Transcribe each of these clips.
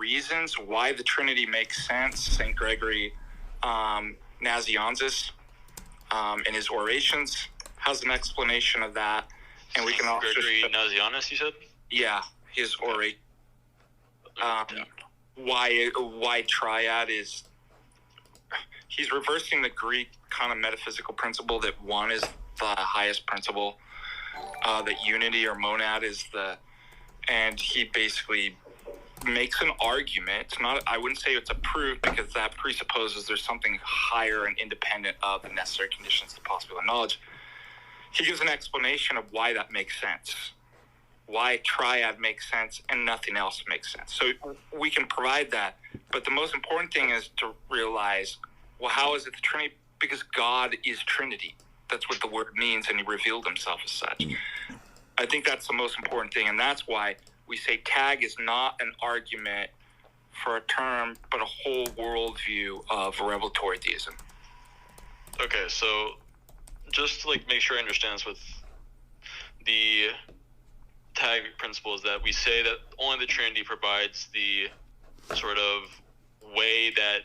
reasons why the Trinity makes sense, St. Gregory Nazianzus in his orations has an explanation of that. And we can also Gregory Nazianzus, you said? Yeah, his oration. Why triad is, he's reversing the Greek kind of metaphysical principle that one is the highest principle, that unity or monad is and he basically makes an argument. It's not, I wouldn't say it's a proof, because that presupposes there's something higher and independent of the necessary conditions to possibility of knowledge. He gives an explanation of why that makes sense, why triad makes sense and nothing else makes sense. So we can provide that, but the most important thing is to realize, well, how is it the Trinity? Because God is Trinity. That's what the word means, and he revealed himself as such. I think that's the most important thing, and that's why we say tag is not an argument for a term, but a whole worldview of revelatory theism. Okay, so just to make sure I understand this, with the tag principle is that we say that only the Trinity provides the sort of way that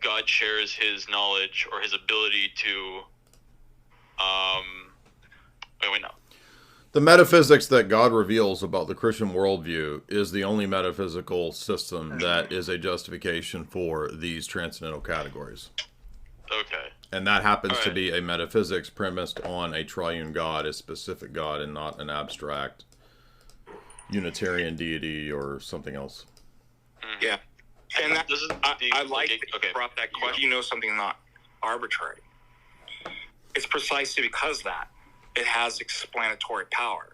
God shares his knowledge or his ability to The metaphysics that God reveals about the Christian worldview is the only metaphysical system that is a justification for these transcendental categories. Okay. And that happens to be a metaphysics premised on a triune God, a specific God, and not an abstract Unitarian deity or something else. Yeah. And I like that you brought that question. You know, something not arbitrary. It's precisely because that it has explanatory power.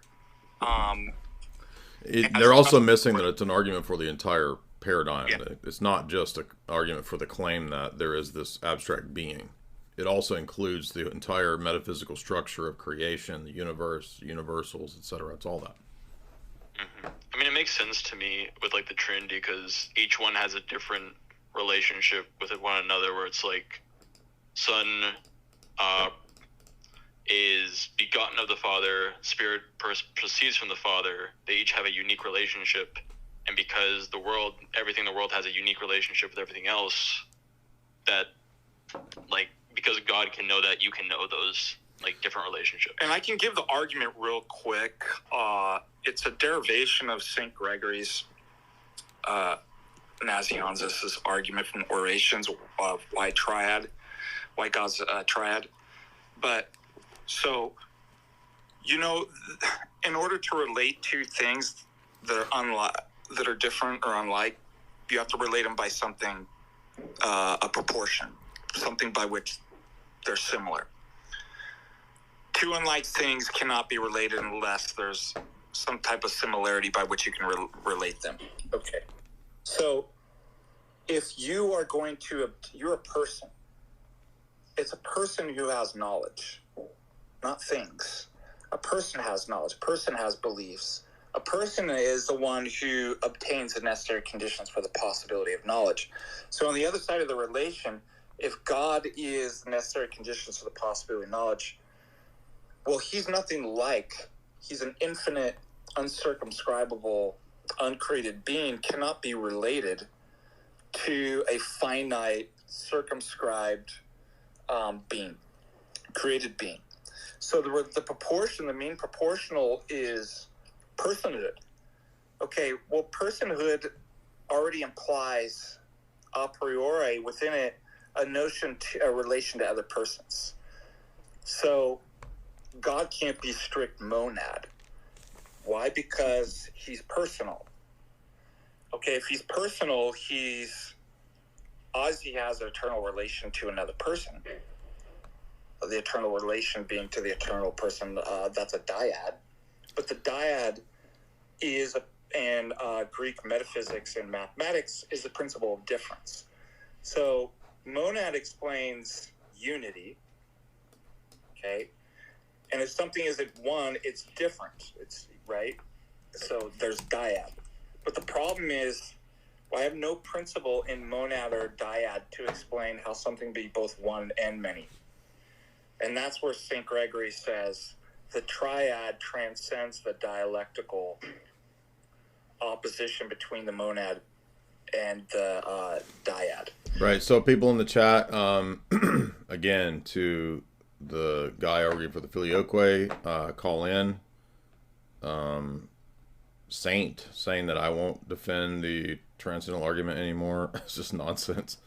They're also missing that it's an argument for the entire paradigm. Yeah. It's not just an argument for the claim that there is this abstract being. It also includes the entire metaphysical structure of creation, the universe, universals, etc. It's all that. Mm-hmm. I mean, it makes sense to me with the Trinity, because each one has a different relationship with one another, where it's Son is begotten of the Father, Spirit proceeds from the Father. They each have a unique relationship, and because everything in the world has a unique relationship with everything else, that because God can know that, you can know those different relationships. And I can give the argument real quick. It's a derivation of St. Gregory's Nazianzus' argument from orations of why God's triad. But so, in order to relate two things that are different or unlike, you have to relate them by something, a proportion, something by which they're similar. Two unlike things cannot be related unless there's some type of similarity by which you can relate them. Okay. So if you are you're a person. It's a person who has knowledge, not things. A person has knowledge. A person has beliefs. A person is the one who obtains the necessary conditions for the possibility of knowledge. So on the other side of the relation, if God is the necessary conditions for the possibility of knowledge, well, he's an infinite, uncircumscribable, uncreated being, cannot be related to a finite, circumscribed being, created being. So the mean proportional is personhood. Okay, well, personhood already implies a priori within it a relation to other persons. So God can't be strict monad. Why? Because he's personal. Okay, if he's personal, he has an eternal relation to another person. The eternal relation being to the eternal person, that's a dyad. But the dyad is, in Greek metaphysics and mathematics, is the principle of difference. So monad explains unity, okay? And if something is at one, it's different. It's right. So there's dyad. But the problem is, I have no principle in monad or dyad to explain how something be both one and many. And that's where St. Gregory says the triad transcends the dialectical opposition between the monad and the dyad. Right. So people in the chat, again, to the guy arguing for the filioque, call in. Saint saying that I won't defend the transcendental argument anymore. It's just nonsense.